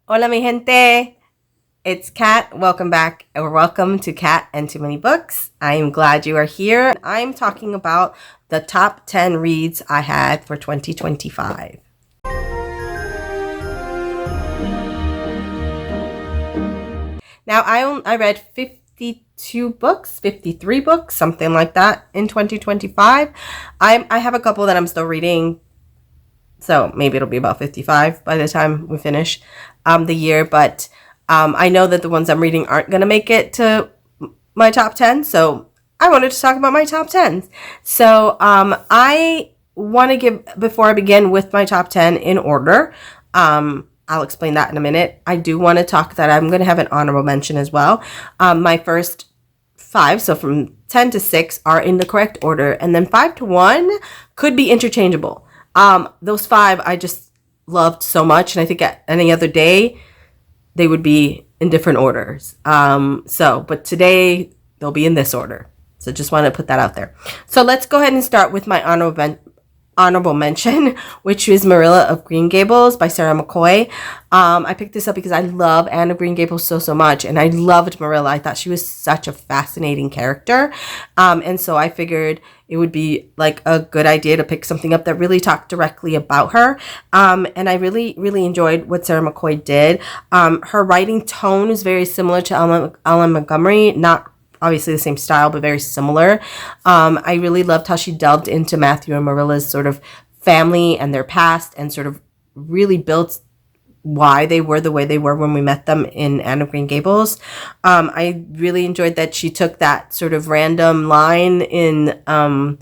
Hola, mi gente. It's Kat. Welcome back, or welcome to Kat and Too Many Books. I am glad you are here. I'm talking about the top 10 reads I had for 2025. Now, I read 52 books, 53 books, something like that in 2025. I have a couple that I'm still reading, so maybe it'll be about 55 by the time we finish the year. But I know that the ones I'm reading aren't going to make it to my top 10. So I wanted to talk about my top 10s. So I want to give, before I begin with my top 10 in order, I'll explain that in a minute. I do want to talk that I'm going to have an honorable mention as well. My first five, so from 10 to 6, are in the correct order. And then 5 to 1 could be interchangeable. Those 5 I just loved so much. And I think at any other day, they would be in different orders. But today they'll be in this order. So just want to put that out there. So let's go ahead and start with my honorable mention, which is Marilla of Green Gables by Sarah McCoy. I picked this up because I love Anne of Green Gables so much, and I loved Marilla. I thought she was such a fascinating character, and so I figured it would be like a good idea to pick something up that really talked directly about her. And I really, really enjoyed what Sarah McCoy did. Her writing tone is very similar to Ellen Montgomery, not obviously the same style, but very similar. I really loved how she delved into Matthew and Marilla's sort of family and their past, and sort of really built why they were the way they were when we met them in Anne of Green Gables. I really enjoyed that she took that sort of random line in the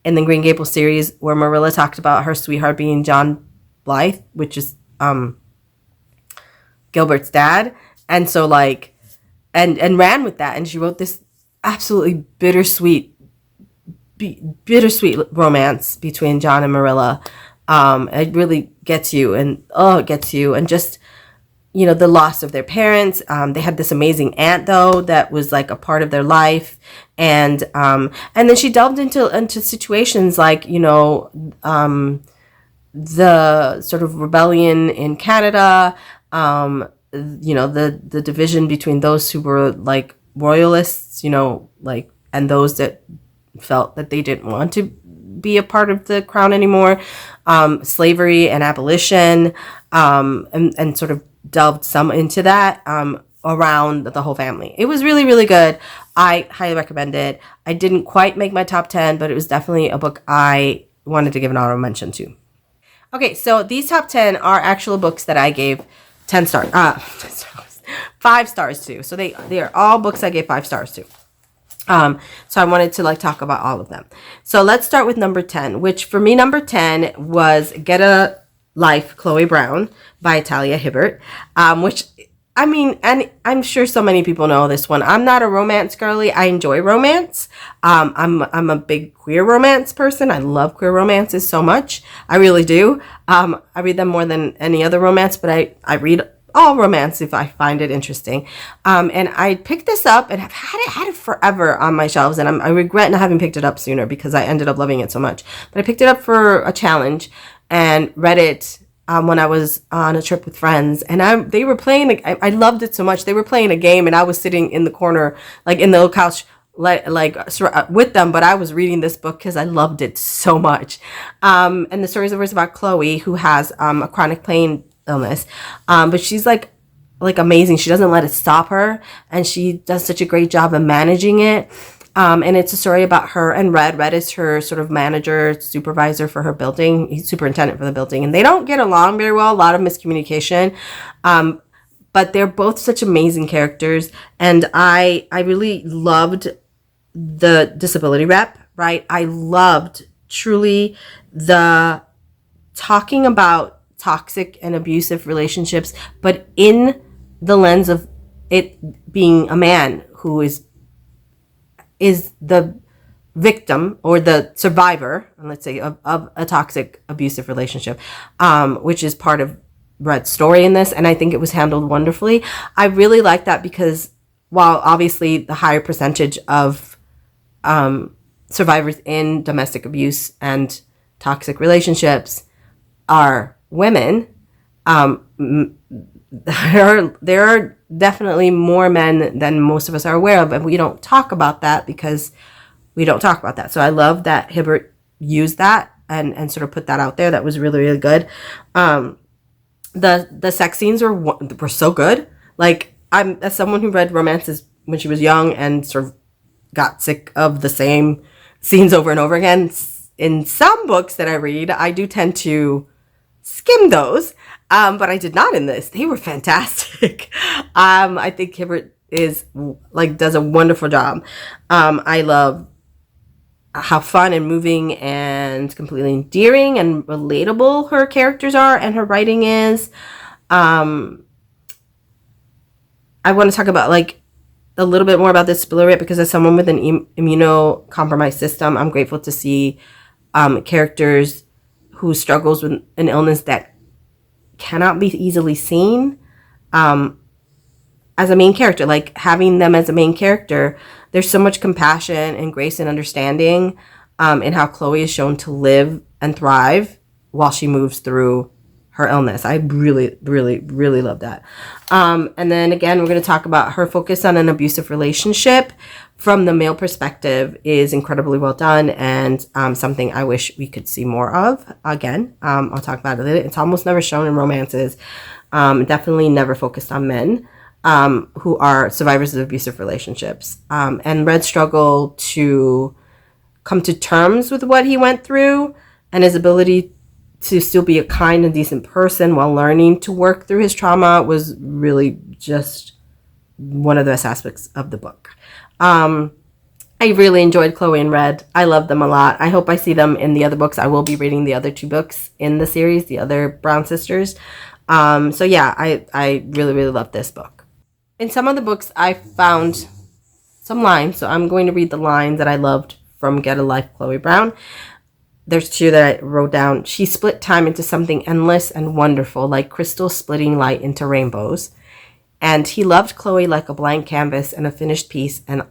Green Gables series where Marilla talked about her sweetheart being John Blythe, which is Gilbert's dad, and so like and ran with that, and she wrote this absolutely bittersweet romance between John and Marilla. It really gets you, and it gets you, and just the loss of their parents. They had this amazing aunt though that was like a part of their life, and then she delved into situations like the sort of rebellion in Canada. The division between those who were like royalists, and those that felt that they didn't want to be a part of the crown anymore, slavery and abolition, and sort of delved some into that around the whole family. It was really, really good. I highly recommend it. I didn't quite make my top 10, but it was definitely a book I wanted to give an honorable mention to. Okay, so these top 10 are actual books that I gave 10 stars, 5 stars to. So they are all books I gave 5 stars to. So I wanted to talk about all of them. So let's start with number 10, which for me, number 10 was Get a Life, Chloe Brown by Talia Hibbert, which, I mean, and I'm sure so many people know this one. I'm not a romance girly. I enjoy romance. I'm a big queer romance person. I love queer romances so much. I really do. I read them more than any other romance, but I read all romance if I find it interesting. And I picked this up and have had it forever on my shelves, and I regret not having picked it up sooner because I ended up loving it so much. But I picked it up for a challenge and read it when I was on a trip with friends, and they were playing. I loved it so much. They were playing a game, and I was sitting in the corner, like in the little couch, with them. But I was reading this book because I loved it so much. And the story is about Chloe, who has a chronic pain illness, but she's like amazing. She doesn't let it stop her, and she does such a great job of managing it. And it's a story about her and Red. Red is her sort of manager, supervisor for her building. He's superintendent for the building. And they don't get along very well, a lot of miscommunication. But they're both such amazing characters. And I really loved the disability rep, right? I loved truly the talking about toxic and abusive relationships, but in the lens of it being a man who is the victim or the survivor, let's say, of a toxic abusive relationship, which is part of Red's story in this. And I think it was handled wonderfully. I really like that because while obviously the higher percentage of survivors in domestic abuse and toxic relationships are women, there are definitely more men than most of us are aware of, and we don't talk about that because we don't talk about that. So I love that Hibbert used that and sort of put that out there. That was really, really good. The sex scenes were so good. Like, I'm, as someone who read romances when she was young and sort of got sick of the same scenes over and over again, in some books that I read, I do tend to skim those. But I did not in this. They were fantastic. I think Hibbert does a wonderful job. I love how fun and moving and completely endearing and relatable her characters are and her writing is. I want to talk about a little bit more about this spoiler because as someone with an immunocompromised system, I'm grateful to see characters who struggles with an illness that cannot be easily seen as a main character. Like, having them as a main character, there's so much compassion and grace and understanding in how Chloe is shown to live and thrive while she moves through her illness. I really, really, really love that. And then again, we're going to talk about her focus on an abusive relationship from the male perspective is incredibly well done and something I wish we could see more of. Again, I'll talk about it later. It's almost never shown in romances. Definitely never focused on men who are survivors of abusive relationships. And Red's struggle to come to terms with what he went through and his ability to still be a kind and decent person while learning to work through his trauma was really just one of the best aspects of the book. I really enjoyed Chloe and Red. I love them a lot. I hope I see them in the other books. I will be reading the other 2 books in the series, the other Brown sisters. So yeah, I really, really love this book. In some of the books, I found some lines. So I'm going to read the lines that I loved from Get a Life, Chloe Brown. There's 2 that I wrote down. She split time into something endless and wonderful, like crystals splitting light into rainbows. And he loved Chloe like a blank canvas and a finished piece and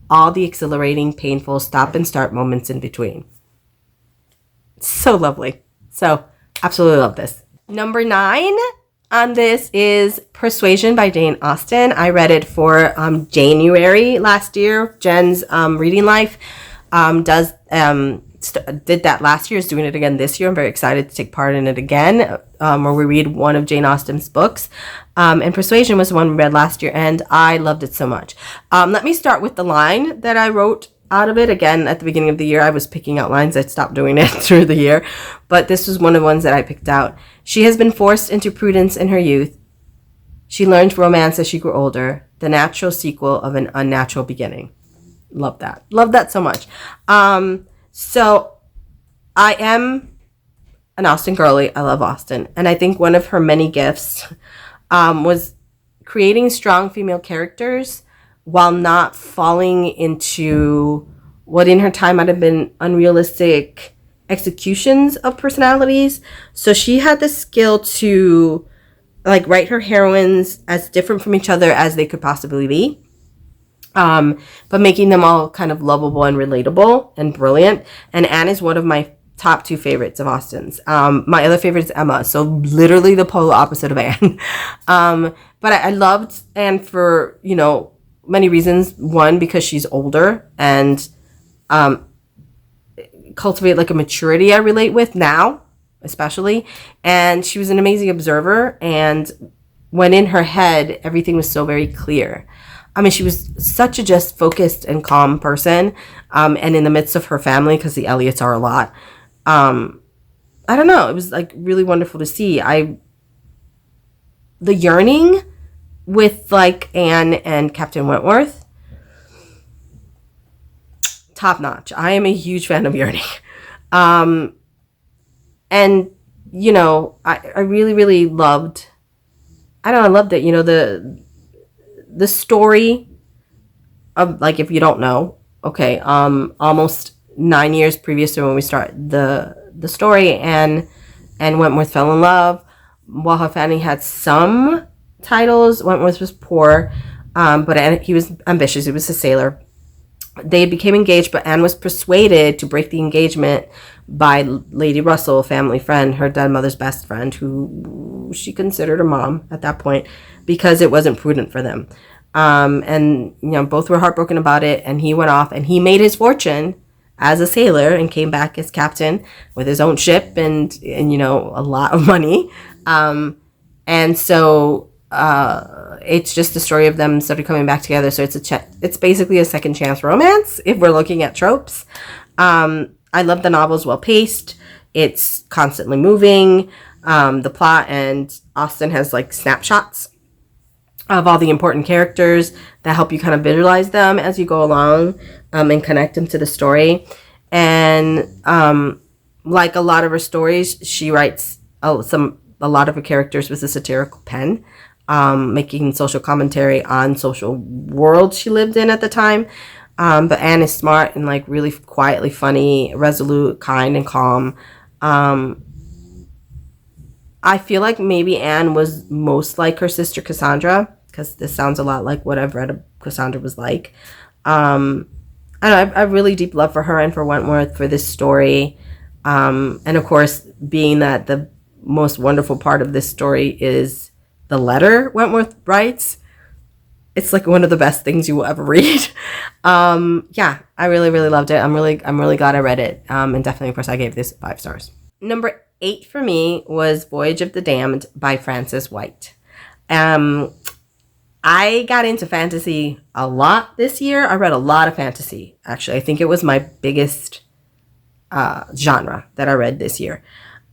all the exhilarating, painful stop and start moments in between. So lovely. So absolutely love this. Number 9 on this is Persuasion by Jane Austen. I read it for January last year. Jen's reading life did that last year, is doing it again this year. I'm very excited to take part in it again, where we read one of Jane Austen's books. And Persuasion was the one we read last year, and I loved it so much. Let me start with the line that I wrote out of it. Again, at the beginning of the year, I was picking out lines. I stopped doing it through the year, but this was one of the ones that I picked out. She has been forced into prudence in her youth. She learned romance as she grew older, the natural sequel of an unnatural beginning. Love that. Love that so much. So I am an Austen girly. I love Austen. And I think one of her many gifts was creating strong female characters while not falling into what in her time might have been unrealistic executions of personalities. So she had the skill to write her heroines as different from each other as they could possibly be. But making them all kind of lovable and relatable and brilliant. And Anne is one of my top 2 favorites of Austen's. My other favorite is Emma, so literally the polar opposite of Anne. But I loved Anne for, many reasons. One, because she's older and cultivate a maturity I relate with now, especially. And she was an amazing observer, and when in her head, everything was so very clear. I mean, she was such a just focused and calm person. And in the midst of her family, because the Elliots are a lot, I don't know. It was really wonderful to see. The yearning with Anne and Captain Wentworth, top notch. I am a huge fan of yearning. And, I really, really loved, I loved it. The story of, if you don't know, okay, almost 9 years previous to when we start the story, and Wentworth fell in love. While her family had some titles, Wentworth was poor, but he was ambitious. He was a sailor. They became engaged, but Anne was persuaded to break the engagement by Lady Russell, a family friend, her dead mother's best friend, who she considered a mom at that point, because it wasn't prudent for them. And both were heartbroken about it. And he went off and he made his fortune as a sailor and came back as captain with his own ship and a lot of money. And so it's just the story of them sort of coming back together. So it's basically a second chance romance if we're looking at tropes. I love the novel's well paced. It's constantly moving. The plot, and Austen has like snapshots of all the important characters that help you kind of visualize them as you go along, and connect them to the story. And like a lot of her stories, she writes a lot of her characters with a satirical pen, making social commentary on social world she lived in at the time. But Anne is smart and like really quietly funny, resolute, kind, and calm. I feel like maybe Anne was most like her sister Cassandra, because this sounds a lot like what I've read of Cassandra was like. I don't know, I have really deep love for her and for Wentworth for this story. And of course, being that the most wonderful part of this story is the letter Wentworth writes, it's like one of the best things you will ever read. Yeah, I really, really loved it. I'm really glad I read it. And definitely, of course, I gave this 5 stars. Number 8 for me was Voyage of the Damned by Frances White. I got into fantasy a lot this year. I read a lot of fantasy, actually. I think it was my biggest genre that I read this year.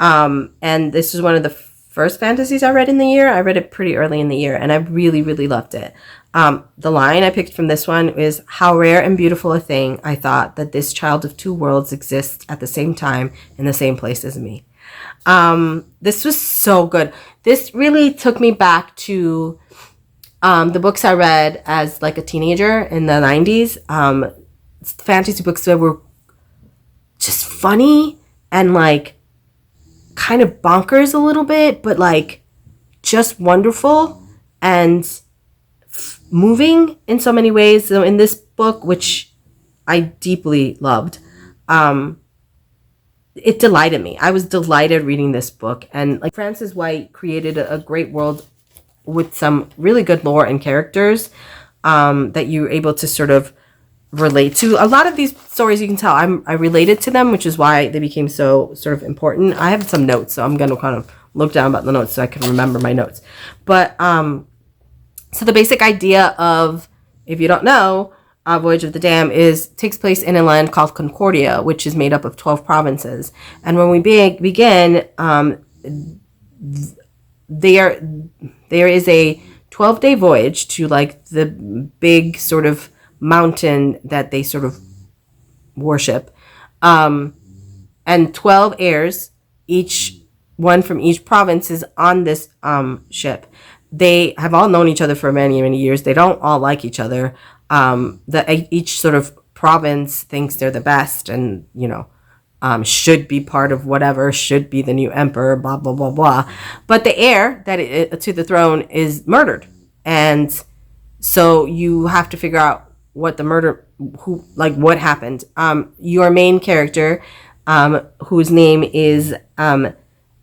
And this was one of the first fantasies I read in the year. I read it pretty early in the year, and I really, really loved it. The line I picked from this one is, "How rare and beautiful a thing I thought that this child of 2 worlds exists at the same time in the same place as me." This was so good. This really took me back to the books I read as like a teenager in the 90s. Fantasy books that were just funny and like kind of bonkers a little bit, but like just wonderful and moving in so many ways. So in this book, which I deeply loved, it delighted me. I was delighted reading this book. And like Frances White created a great world with some really good lore and characters that you're able to sort of relate to. A lot of these stories, you can tell I related to them, which is why they became so sort of important. I have some notes, so I'm going to kind of look down about the notes so I can remember my notes. But so the basic idea of, if you don't know, Voyage of the Dam takes place in a land called Concordia, which is made up of 12 provinces. And when we begin, there is a 12-day voyage to like the big sort of mountain that they sort of worship, and 12 heirs, each one from each province, is on this ship. They have all known each other for many, many years. They don't all like each other. Each sort of province thinks they're the best and, should be part of whatever, should be the new emperor, blah, blah, blah, blah. But the heir to the throne is murdered. And so you have to figure out what what happened. Your main character, whose name is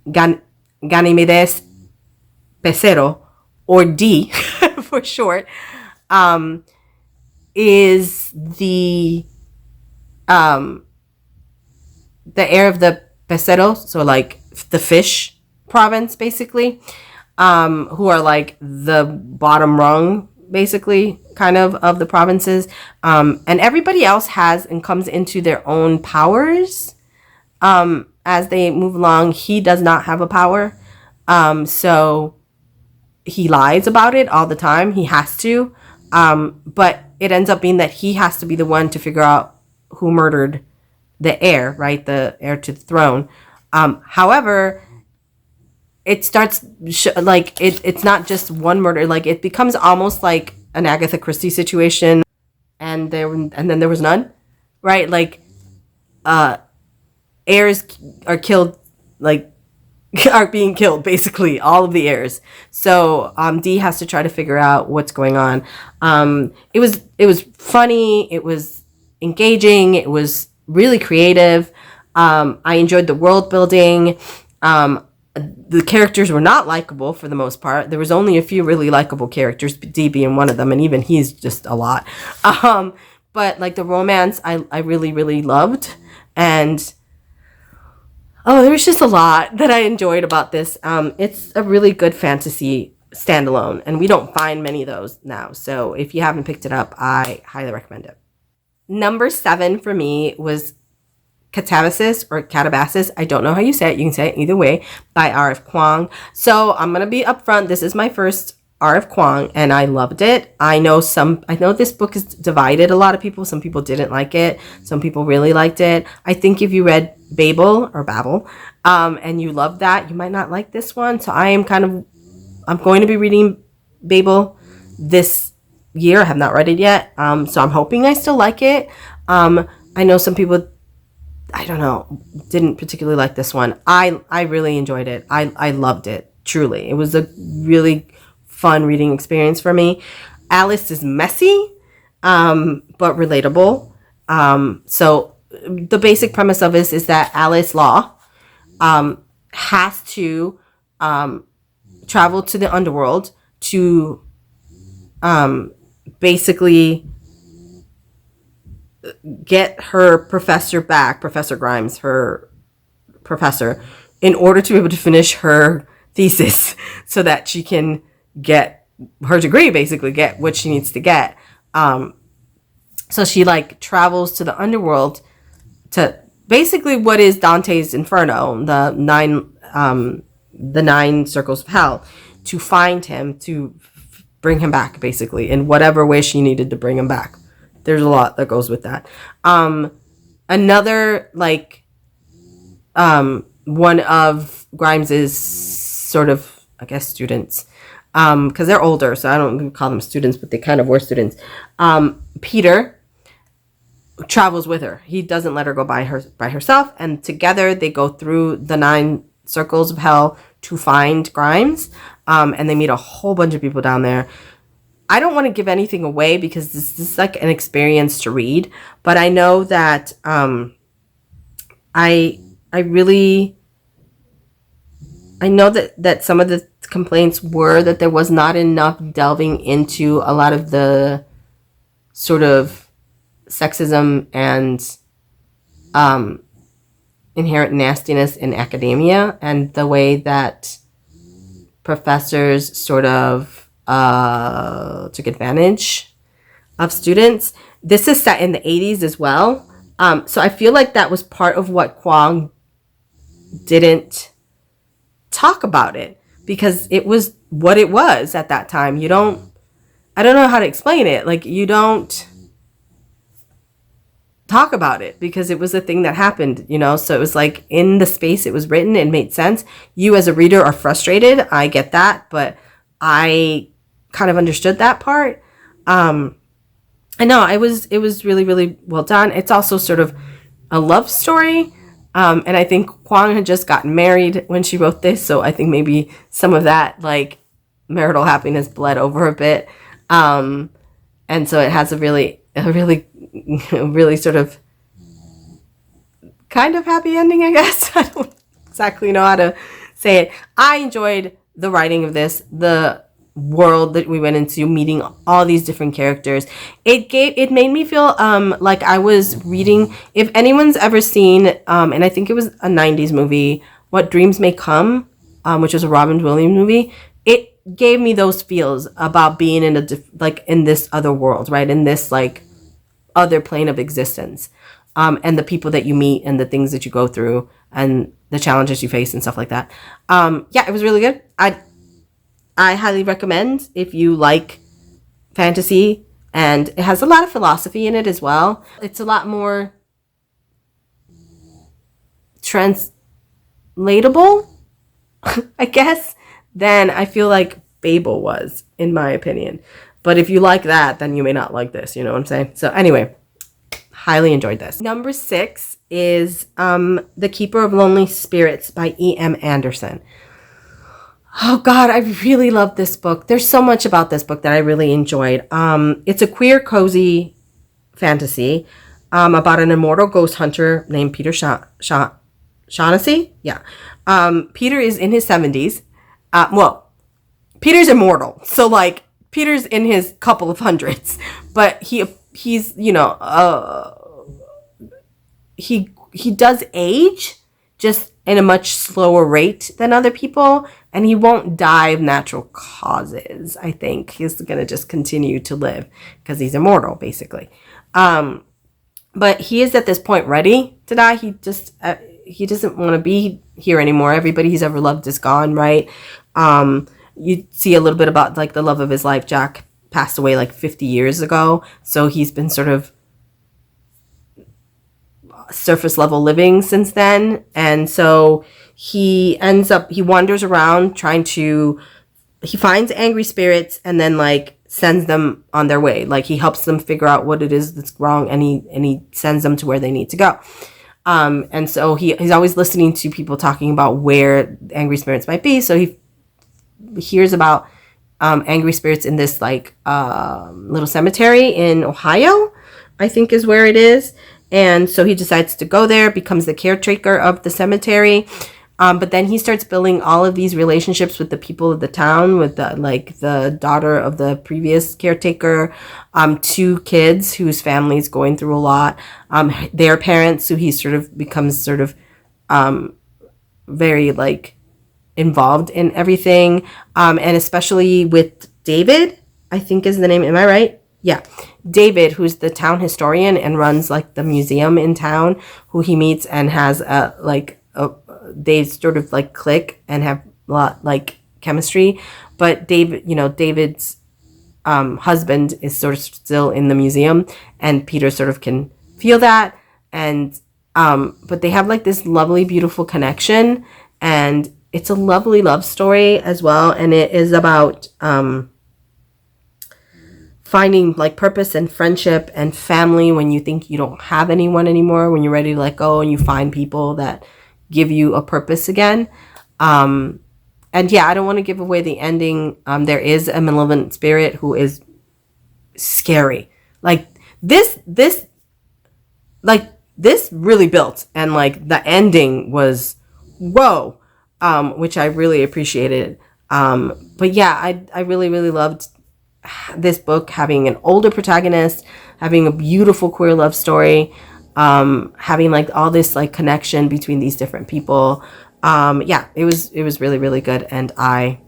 Ganymedes Pesero, or D for short, is the heir of the Pesero, so like the fish province, basically, who are like the bottom rung, basically, kind of the provinces. And everybody else has and comes into their own powers as they move along. He does not have a power. So he lies about it all the time. He has to. But it ends up being that he has to be the one to figure out who murdered the heir, right? The heir to the throne. However, it starts it's not just one murder. Like it becomes almost like an Agatha Christie situation, and then there was none, right? Like, heirs are killed, like are being killed, basically all of the heirs. So Dee has to try to figure out what's going on. It was funny. It was engaging. It was really creative. I enjoyed the world building. The characters were not likable for the most part. There was only a few really likable characters, D being one of them, and even he's just a lot. But like the romance, I really, really loved. And oh, there was just a lot that I enjoyed about this. It's a really good fantasy standalone, and we don't find many of those now. So if you haven't picked it up, I highly recommend it. Number 7 for me was Catabasis or Catabasis. I don't know how you say it. You can say it either way, by R.F. Kuang. So I'm going to be upfront. This is my first R.F. Kuang, and I loved it. I know this book is divided a lot of people. Some people didn't like it. Some people really liked it. I think if you read Babel, and you love that, you might not like this one. So I'm going to be reading Babel this year. I have not read it yet. So I'm hoping I still like it. I know some people, I don't know, didn't particularly like this one. I really enjoyed it. I loved it, truly. It was a really fun reading experience for me. Alice is messy, but relatable. So the basic premise of this is that Alice Law has to travel to the underworld to basically get her professor back, Professor Grimes, her professor, in order to be able to finish her thesis so that she can get her degree, basically get what she needs to get. So she like travels to the underworld to basically what is Dante's Inferno, the nine circles of hell, to find him, to bring him back, basically, in whatever way she needed to bring him back. There's a lot that goes with that. Another one of Grimes's sort of, I guess, students, because they're older, so I don't call them students, but they kind of were students. Peter travels with her. He doesn't let her go by herself, and together they go through the 9 circles of hell to find Grimes, and they meet a whole bunch of people down there. I don't want to give anything away because this is like an experience to read, but I know that I know that some of the complaints were that there was not enough delving into a lot of the sort of sexism and inherent nastiness in academia, and the way that professors sort of took advantage of students. This is set in the 80s as well. So I feel like that was part of what Kuang didn't talk about it, because it was what it was at that time. I don't know how to explain it. Like, you don't talk about it because it was a thing that happened, so it was like in the space it was written, it made sense. You as a reader are frustrated. I get that, but I kind of understood that part. I know it was really, really well done. It's also sort of a love story. And I think Kuang had just gotten married when she wrote this, so I think maybe some of that like marital happiness bled over a bit. And so it has a really sort of kind of happy ending, I guess. I don't exactly know how to say it. I enjoyed the writing of this, the world that we went into, meeting all these different characters. It made me feel like I was reading, if anyone's ever seen and I think it was a 90s movie, What Dreams May Come, which was a Robin Williams movie. It gave me those feels about being in in this other world, right, in this like other plane of existence, and the people that you meet and the things that you go through and the challenges you face and stuff like that. Yeah, it was really good. I highly recommend if you like fantasy, and it has a lot of philosophy in it as well. It's a lot more translatable, I guess, than I feel like Babel was, in my opinion. But if you like that, then you may not like this, you know what I'm saying? So anyway, highly enjoyed this. Number 6 is The Keeper of Lonely Spirits by E.M. Anderson. Oh God, I really love this book. There's so much about this book that I really enjoyed. It's a queer, cozy fantasy. about an immortal ghost hunter named Peter Shaughnessy. Yeah. Peter is in his 70s. Well, Peter's immortal. So, like, Peter's in his couple of hundreds. But he's, he does age, just in a much slower rate than other people, and he won't die of natural causes. I think he's gonna just continue to live because he's immortal, basically. But he is at this point ready to die. He doesn't want to be here anymore. Everybody he's ever loved is gone, right? You see a little bit about like the love of his life. Jack passed away like 50 years ago, so he's been sort of surface level living since then. And so he wanders around he finds angry spirits and then like sends them on their way. Like he helps them figure out what it is that's wrong, and he sends them to where they need to go. And so he's always listening to people talking about where angry spirits might be. So he hears about angry spirits in this like little cemetery in Ohio, I think is where it is. And so he decides to go there, becomes the caretaker of the cemetery. But then he starts building all of these relationships with the people of the town, with the daughter of the previous caretaker, 2 kids whose family's going through a lot, their parents, who he sort of becomes very like involved in everything, and especially with David, I think is the name. Am I right? Yeah. David, who's the town historian and runs like the museum in town, who he meets and has they sort of like click and have a lot like chemistry. But David's husband is sort of still in the museum, and Peter sort of can feel that. And but they have like this lovely, beautiful connection, and it's a lovely love story as well. And it is about finding like purpose and friendship and family when you think you don't have anyone anymore, when you're ready to let go, and you find people that give you a purpose again. And yeah, I don't want to give away the ending. There is a malevolent spirit who is scary. Like this really built, and like the ending was whoa, which I really appreciated. But yeah, I really, really loved this book, having an older protagonist, having a beautiful queer love story, having like all this like connection between these different people. Yeah, it was really, really good, and I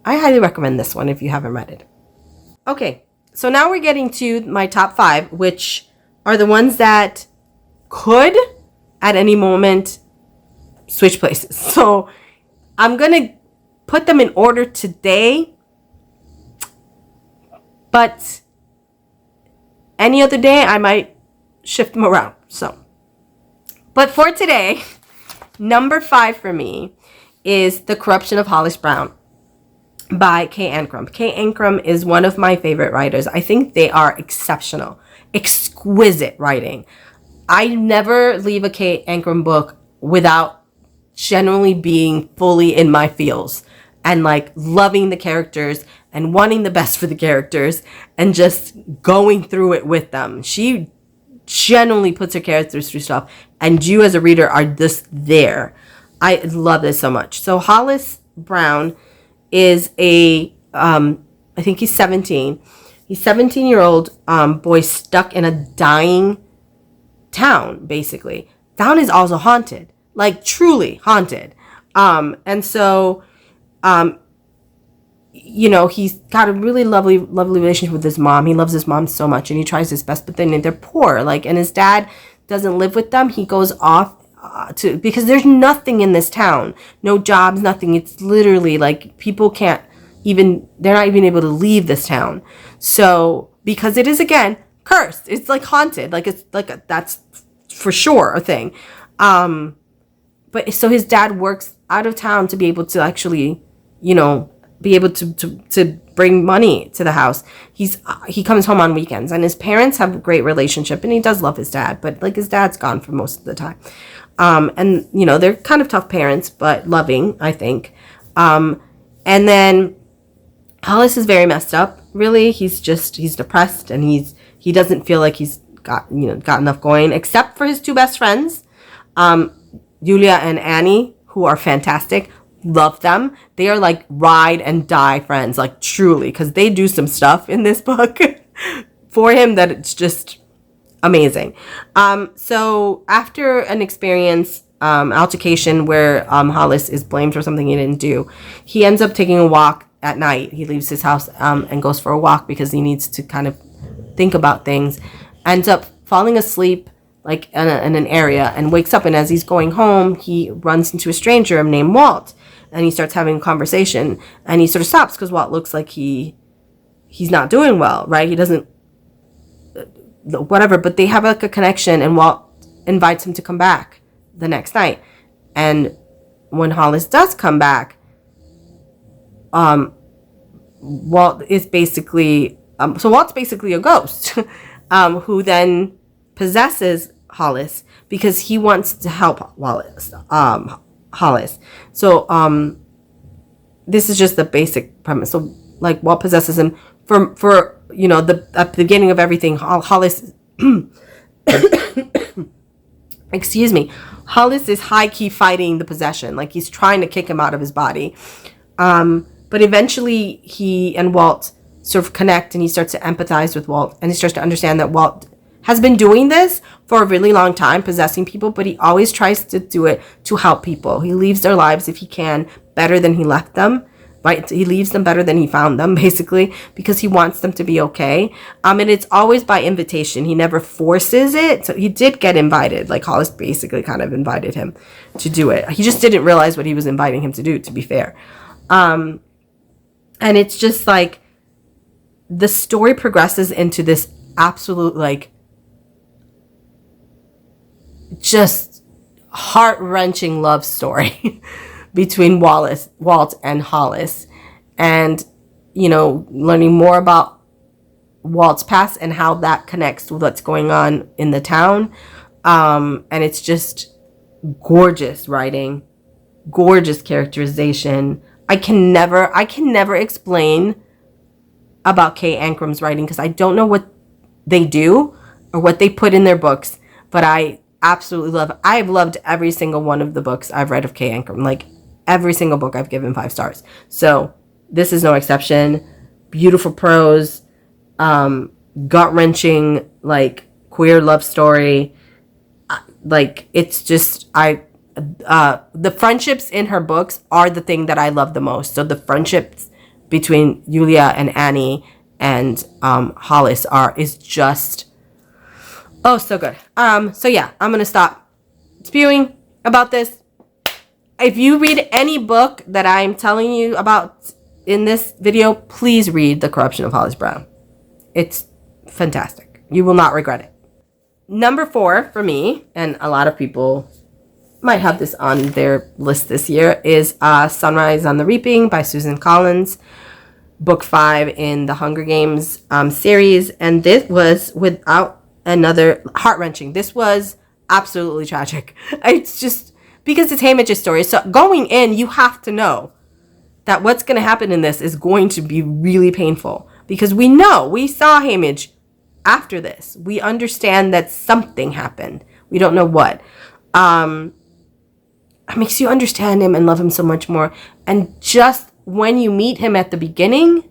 highly recommend this one if you haven't read it. Okay, so now we're getting to my top 5, which are the ones that could at any moment switch places. So I'm gonna put them in order today, but any other day I might shift them around. So, but for today, number 5 for me is The Corruption of Hollis Brown by Kay Ancrum. Kay Ancrum is one of my favorite writers. I think they are exceptional, exquisite writing. I never leave a Kay Ancrum book without generally being fully in my feels and like loving the characters and wanting the best for the characters and just going through it with them. She genuinely puts her characters through stuff, and you as a reader are just there. I love this so much. So Hollis Brown is I think he's 17. He's 17-year-old boy stuck in a dying town, basically. Town is also haunted, like truly haunted. And so he's got a really lovely relationship with his mom. He loves his mom so much, and he tries his best, but then they're poor, and his dad doesn't live with them. He goes off because there's nothing in this town, no jobs, nothing. It's literally like people they're not even able to leave this town. So because it is, again, cursed, it's like haunted, that's for sure a thing. But so his dad works out of town to be able to actually, be able to bring money to the house. He comes home on weekends, and his parents have a great relationship, and he does love his dad, but like his dad's gone for most of the time. And they're kind of tough parents, but loving, I think. And then Hollis is very messed up, really. He's depressed, and he doesn't feel like he's got enough going, except for his two best friends, Julia and Annie, who are fantastic. Love them. They are like ride and die friends, like truly, because they do some stuff in this book for him that it's just amazing. So after an experience, altercation where Hollis is blamed for something he didn't do, he ends up taking a walk at night. He leaves his house and goes for a walk because he needs to kind of think about things. Ends up falling asleep like in an area and wakes up, and as he's going home, he runs into a stranger named Walt, and he starts having a conversation, and he sort of stops because Walt looks like he's not doing well, right? He doesn't, whatever, but they have like a connection, and Walt invites him to come back the next night. And when Hollis does come back, Walt is basically Walt's basically a ghost who then possesses Hollis because he wants to help Hollis. So this is just the basic premise. So like Walt possesses him for at the beginning of everything. Hollis excuse me, Hollis is high key fighting the possession, like he's trying to kick him out of his body. But eventually he and Walt sort of connect, and he starts to empathize with Walt, and he starts to understand that Walt has been doing this for a really long time, possessing people, but he always tries to do it to help people. He leaves their lives, if he can, better than he left them, right? He leaves them better than he found them, basically, because he wants them to be okay. And it's always by invitation. He never forces it. So he did get invited. Like Hollis basically kind of invited him to do it. He just didn't realize what he was inviting him to do, to be fair. And it's just like the story progresses into this absolute, like, just heart-wrenching love story between Walt and Hollis, and learning more about Walt's past and how that connects with what's going on in the town. And it's just gorgeous writing, gorgeous characterization. I can never explain about Kay Ancrum's writing because I don't know what they do or what they put in their books, but I absolutely I've loved every single one of the books I've read of Kay Ancrum. Like every single book I've given 5 stars. So this is no exception. Beautiful prose, gut-wrenching, like queer love story. Like it's just, the friendships in her books are the thing that I love the most. So the friendships between Julia and Annie and Hollis is just, oh, so good. So yeah, I'm gonna stop spewing about this. If you read any book that I'm telling you about in this video, please read The Corruption of Hollis Brown. It's fantastic. You will not regret it. Number 4 for me, and a lot of people might have this on their list this year, is Sunrise on the Reaping by Susan Collins, book 5 in the Hunger Games series. And this was, without another, heart-wrenching. This was absolutely tragic. It's just because it's Haymitch's story. So going in, you have to know that what's going to happen in this is going to be really painful, because we saw Haymitch after this. We understand that something happened. We don't know what. It makes you understand him and love him so much more. And just when you meet him at the beginning,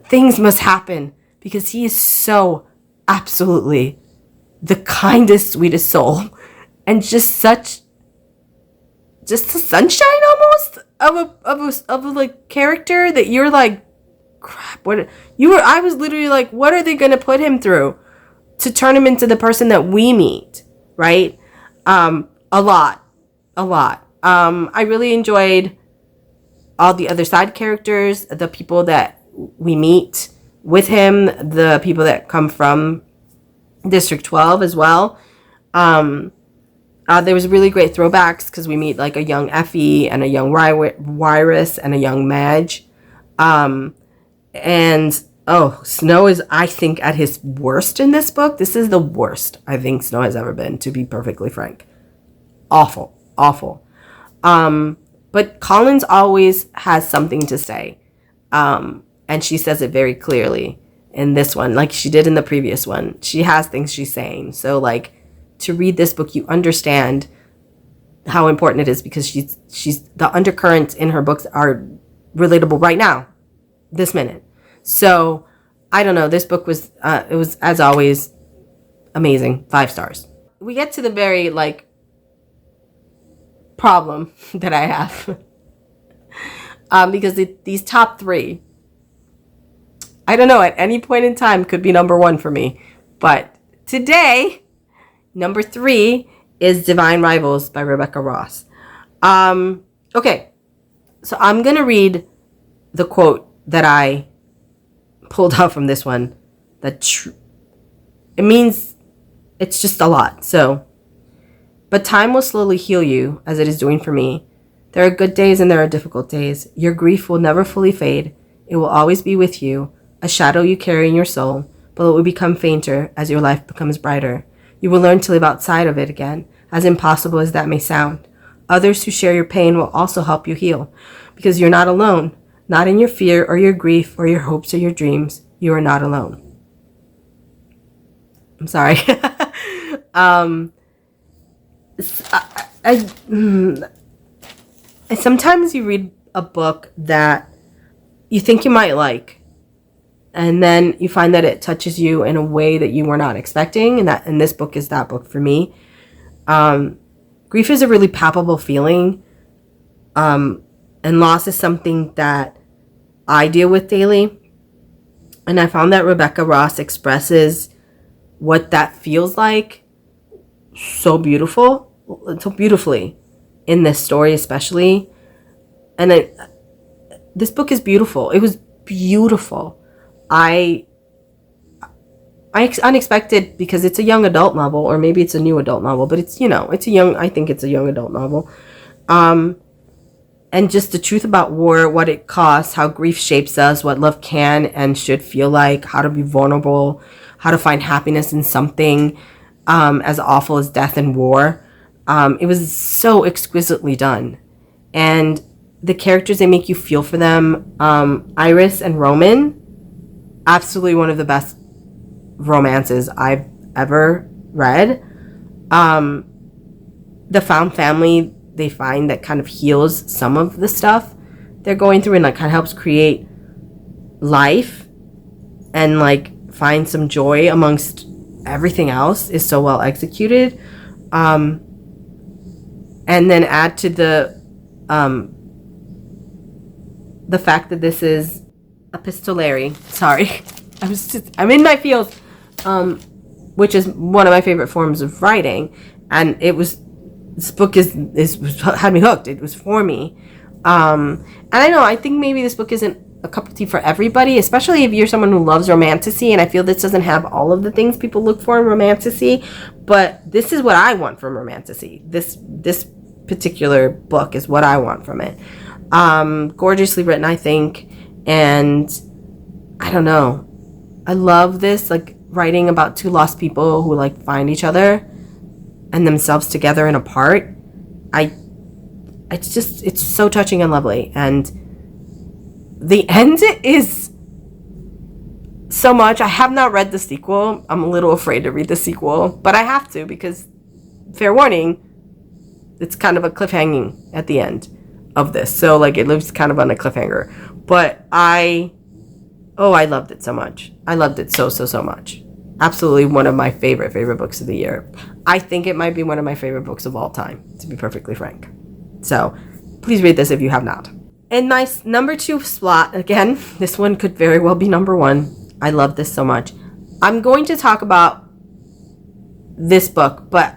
things must happen, because he is so absolutely the kindest, sweetest soul, and just a sunshine almost of a like character that you're like, crap, I was literally like, what are they going to put him through to turn him into the person that we meet, right? A lot. I really enjoyed all the other side characters, the people that we meet with him, the people that come from District 12 as well. There was really great throwbacks because we meet like a young Effie and a young Wyrus and a young Madge. And Snow is, I think, at his worst in this book. This is the worst I think Snow has ever been, to be perfectly frank. Awful. But Collins always has something to say. And she says it very clearly in this one, like she did in the previous one. She has things she's saying. So like to read this book, you understand how important it is, because she's the undercurrents in her books are relatable right now, this minute. So I don't know. This book was it was, as always, amazing. 5 stars. We get to the very like problem that I have. Because these top 3, I don't know, at any point in time could be number 1 for me. But today, number 3 is Divine Rivals by Rebecca Ross. Okay, so I'm going to read the quote that I pulled out from this one. It means it's just a lot. So, but time will slowly heal you, as it is doing for me. There are good days and there are difficult days. Your grief will never fully fade. It will always be with you, a shadow you carry in your soul, but it will become fainter as your life becomes brighter. You will learn to live outside of it again, as impossible as that may sound. Others who share your pain will also help you heal, because you're not alone, not in your fear or your grief or your hopes or your dreams. You are not alone. I'm sorry. Sometimes you read a book that you think you might like, and then you find that it touches you in a way that you were not expecting, and this book is that book for me. Grief is a really palpable feeling, and loss is something that I deal with daily, and I found that Rebecca Ross expresses what that feels like so beautifully in this story, especially. And this book is beautiful. It was beautiful. I unexpected, because it's a young adult novel, or maybe it's a new adult novel, but it's, I think it's a young adult novel. And just the truth about war, what it costs, how grief shapes us, what love can and should feel like, how to be vulnerable, how to find happiness in something as awful as death and war. It was so exquisitely done. And the characters, they make you feel for them. Iris and Roman, absolutely one of the best romances I've ever read. The found family they find that kind of heals some of the stuff they're going through, and like kind of helps create life and like find some joy amongst everything else, is so well executed. And then add to the fact that this is epistolary. Sorry, I'm in my feels, which is one of my favorite forms of writing, and this book had me hooked. It was for me, and I think maybe this book isn't a cup of tea for everybody, especially if you're someone who loves romantasy, and I feel this doesn't have all of the things people look for in romantasy, but this is what I want from romantasy. This particular book is what I want from it. Gorgeously written, I think, and I don't know. I love this, like, writing about 2 lost people who like find each other and themselves together and apart. It's so touching and lovely, and the end is so much. I have not read the sequel. I'm a little afraid to read the sequel, but I have to, because, fair warning, it's kind of a cliffhanging at the end of this. So like it lives kind of on a cliffhanger. But I loved it so much. I loved it so much. Absolutely one of my favorite books of the year. I think it might be one of my favorite books of all time, to be perfectly frank. So please read this if you have not. In my number 2 slot, again, this one could very well be number 1. I love this so much. I'm going to talk about this book, but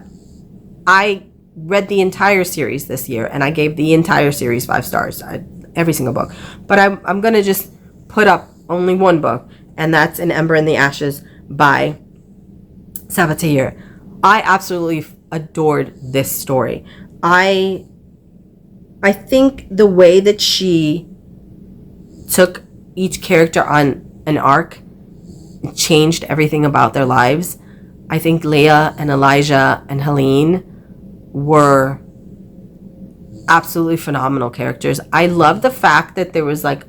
I read the entire series this year, and I gave the entire series 5 stars. Every single book. But I'm going to just put up only one book, and that's An Ember in the Ashes by Sabaa Tahir. I absolutely adored this story. I think the way that she took each character on an arc changed everything about their lives. I think Leah and Elijah and Helene were absolutely phenomenal characters. I love the fact that there was like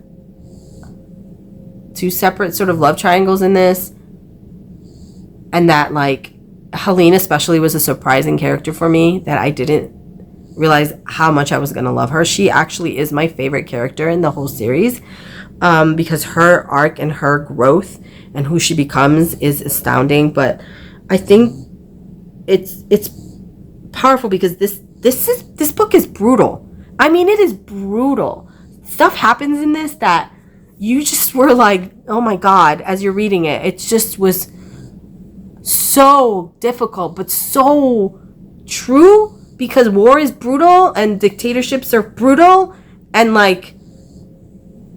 two separate sort of love triangles in this, and that like Helene especially was a surprising character for me, that I didn't realize how much I was going to love her. She actually is my favorite character in the whole series, because her arc and her growth and who she becomes is astounding. But I think it's powerful because this book is brutal. I mean, it is brutal. Stuff happens in this that you just were like, oh my God, as you're reading it. It just was so difficult, but so true, because war is brutal and dictatorships are brutal and like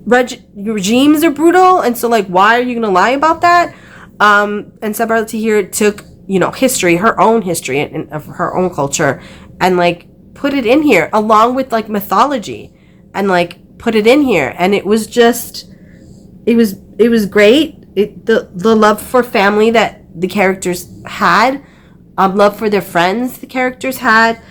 regimes are brutal. And so like, why are you gonna lie about that? And Sabra Tahir took, you know, history, her own history and of her own culture, and like put it in here along with like mythology, and like put it in here. And it was just, it was great. The love for family that the characters had, love for their friends the characters had.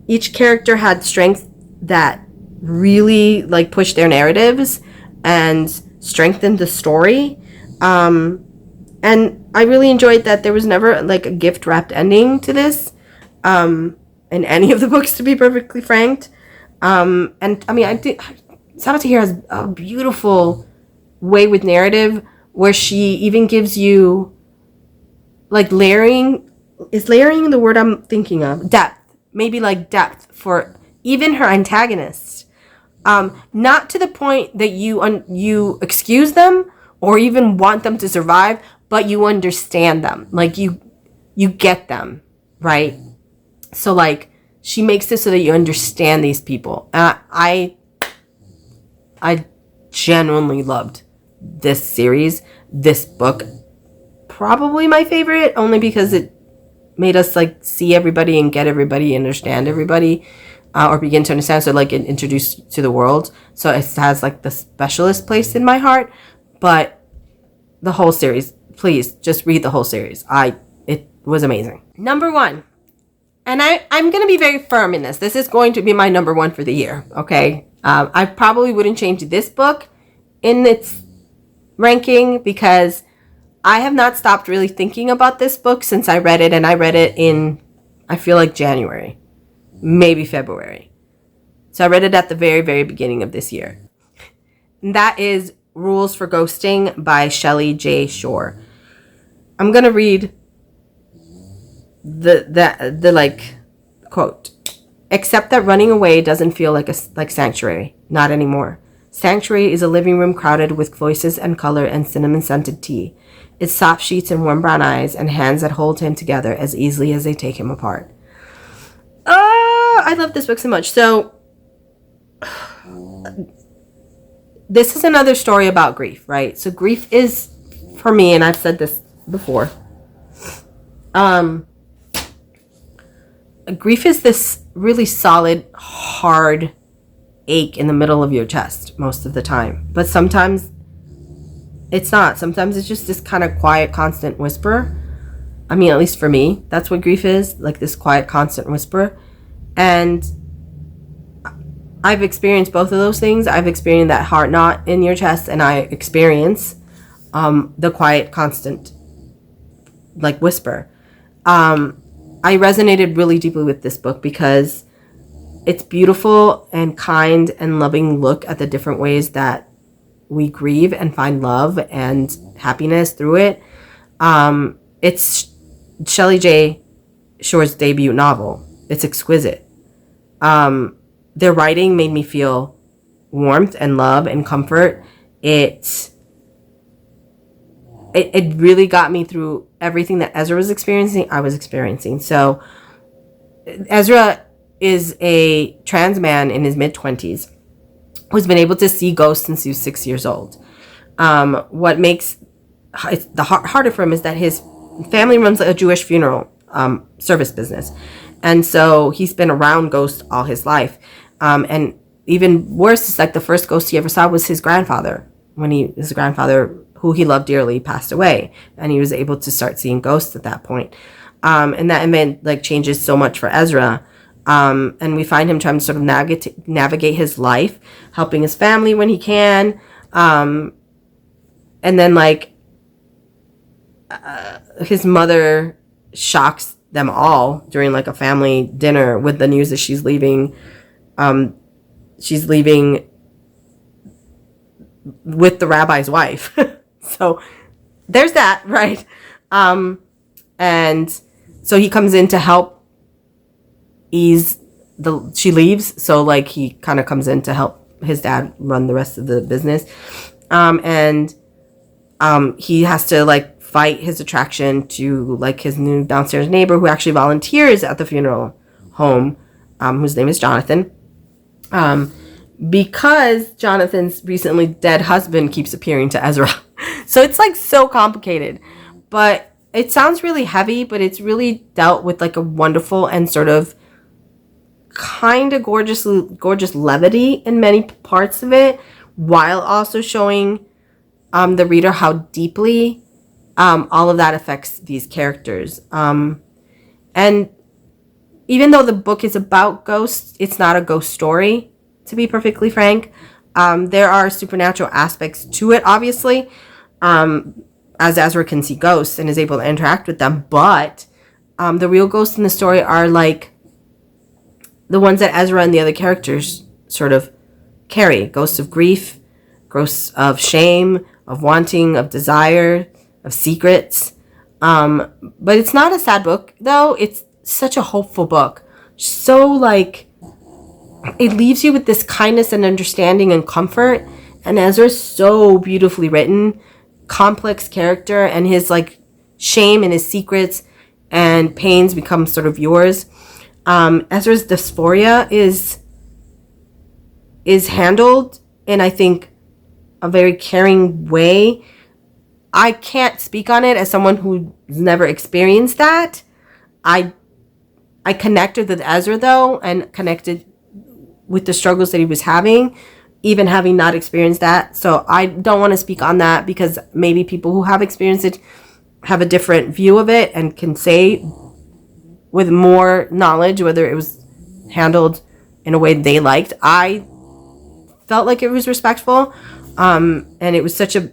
Each character had strengths that really like pushed their narratives and strengthened the story. And I really enjoyed that there was never like a gift wrapped ending to this, in any of the books, to be perfectly frank. And I mean, I think Sabra Tahir has a beautiful way with narrative where she even gives you like layering. Is layering the word I'm thinking of? Depth. Maybe like depth for even her antagonists. Not to the point that you excuse them or even want them to survive, but you understand them. Like you get them, right? So like she makes this so that you understand these people. I genuinely loved this series, this book. Probably my favorite, only because it made us like see everybody and get everybody, understand everybody, or begin to understand. So like introduced to the world. So it has like the specialist place in my heart. But the whole series, please just read the whole series. It was amazing. Number one, and I'm going to be very firm in this. This is going to be my number one for the year. Okay. I probably wouldn't change this book in its ranking because I have not stopped really thinking about this book since I read it, and I read it in, I feel like January, maybe February. So I read it at the very, very beginning of this year. And that is Rules for Ghosting by Shelley J. Shore. I'm going to read the like quote. Except that running away doesn't feel like Sanctuary. Not anymore. Sanctuary is a living room crowded with voices and color and cinnamon-scented tea. It's soft sheets and warm brown eyes and hands that hold him together as easily as they take him apart. I love this book so much. So this is another story about grief, right? So grief is, for me, and I've said this before, grief is this really solid, hard ache in the middle of your chest most of the time. But sometimes it's not. Sometimes it's just this kind of quiet, constant whisper. I mean, at least for me, that's what grief is, like this quiet, constant whisper. And I've experienced both of those things. I've experienced that heart knot in your chest, and I experience the quiet, constant, like whisper. I resonated really deeply with this book because it's beautiful and kind and loving look at the different ways that we grieve and find love and happiness through it. It's Shelley J. Shore's debut novel. It's exquisite. Their writing made me feel warmth and love and comfort. It really got me through everything that Ezra was experiencing, I was experiencing. So Ezra is a trans man in his mid-20s who's been able to see ghosts since he was 6 years old. What makes it harder for him is that his family runs a Jewish funeral service business. And so he's been around ghosts all his life. And even worse is like the first ghost he ever saw was his grandfather. When his grandfather, who he loved dearly, passed away. And he was able to start seeing ghosts at that point. And that event like changes so much for Ezra. And we find him trying to sort of navigate his life, helping his family when he can. and then like his mother shocks them all during like a family dinner with the news that she's leaving. She's leaving with the rabbi's wife. So there's that, right? And so he comes in to help ease she leaves. So like he kind of comes in to help his dad run the rest of the business. And he has to like fight his attraction to like his new downstairs neighbor who actually volunteers at the funeral home, whose name is Jonathan. Because Jonathan's recently dead husband keeps appearing to Ezra. So it's like so complicated, but it sounds really heavy, but it's really dealt with like a wonderful and sort of kind of gorgeous levity in many parts of it, while also showing the reader how deeply all of that affects these characters. And even though the book is about ghosts, it's not a ghost story, to be perfectly frank. There are supernatural aspects to it, obviously, as Ezra can see ghosts and is able to interact with them. But the real ghosts in the story are like the ones that Ezra and the other characters sort of carry. Ghosts of grief, ghosts of shame, of wanting, of desire, of secrets. But it's not a sad book, though. It's such a hopeful book. So like, it leaves you with this kindness and understanding and comfort. And Ezra's so beautifully written, complex character, and his like shame and his secrets and pains become sort of yours. Ezra's dysphoria is handled in, I think, a very caring way. I can't speak on it as someone who's never experienced that. I connected with Ezra though, and connected with the struggles that he was having, even having not experienced that. So I don't want to speak on that because maybe people who have experienced it have a different view of it and can say with more knowledge whether it was handled in a way they liked. I felt like it was respectful, and it was such a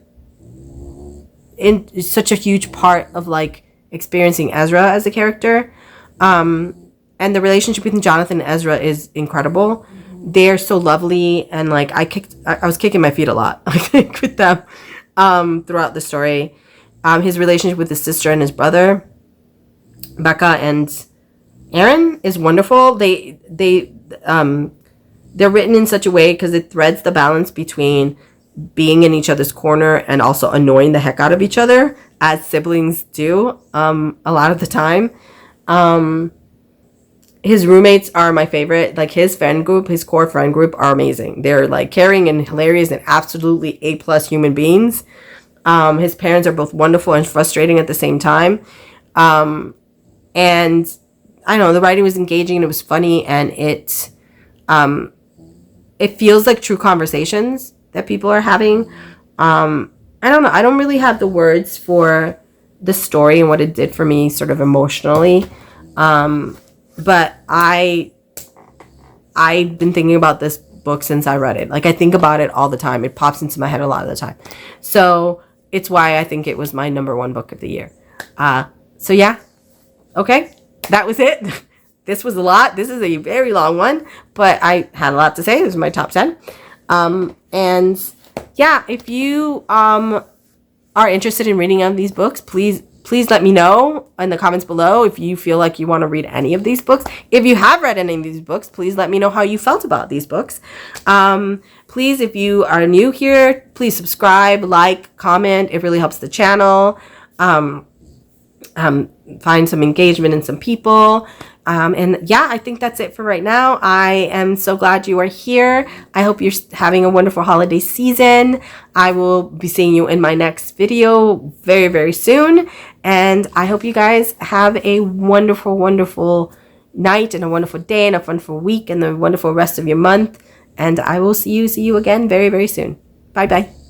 huge part of like experiencing Ezra as a character. And the relationship between Jonathan and Ezra is incredible. They're so lovely, and like I was kicking my feet a lot, I think, with them throughout the story. His relationship with his sister and his brother, Becca and Aaron, is wonderful. They're written in such a way because it threads the balance between being in each other's corner and also annoying the heck out of each other, as siblings do a lot of the time. His roommates are my favorite. Like his core friend group are amazing. They're like caring and hilarious and absolutely A+ human beings. His parents are both wonderful and frustrating at the same time. And I don't know, the writing was engaging and it was funny, and it feels like true conversations that people are having. I don't know. I don't really have the words for the story and what it did for me sort of emotionally. But I've been thinking about this book since I read it. Like I think about it all the time. It pops into my head a lot of the time. So it's why I think it was my number one book of the year. So yeah. Okay. That was it. This was a lot. This is a very long one, but I had a lot to say. This is my top 10. And yeah, if you are interested in reading of these books, please let me know in the comments below if you feel like you want to read any of these books. If you have read any of these books, please let me know how you felt about these books. Please, if you are new here, please subscribe, like, comment. It really helps the channel. Find some engagement in some people. And yeah, I think that's it for right now. I am so glad you are here. I hope you're having a wonderful holiday season. I will be seeing you in my next video very, very soon. And I hope you guys have a wonderful, wonderful night and a wonderful day and a wonderful week and a wonderful rest of your month. And I will see you again very, very soon. Bye-bye.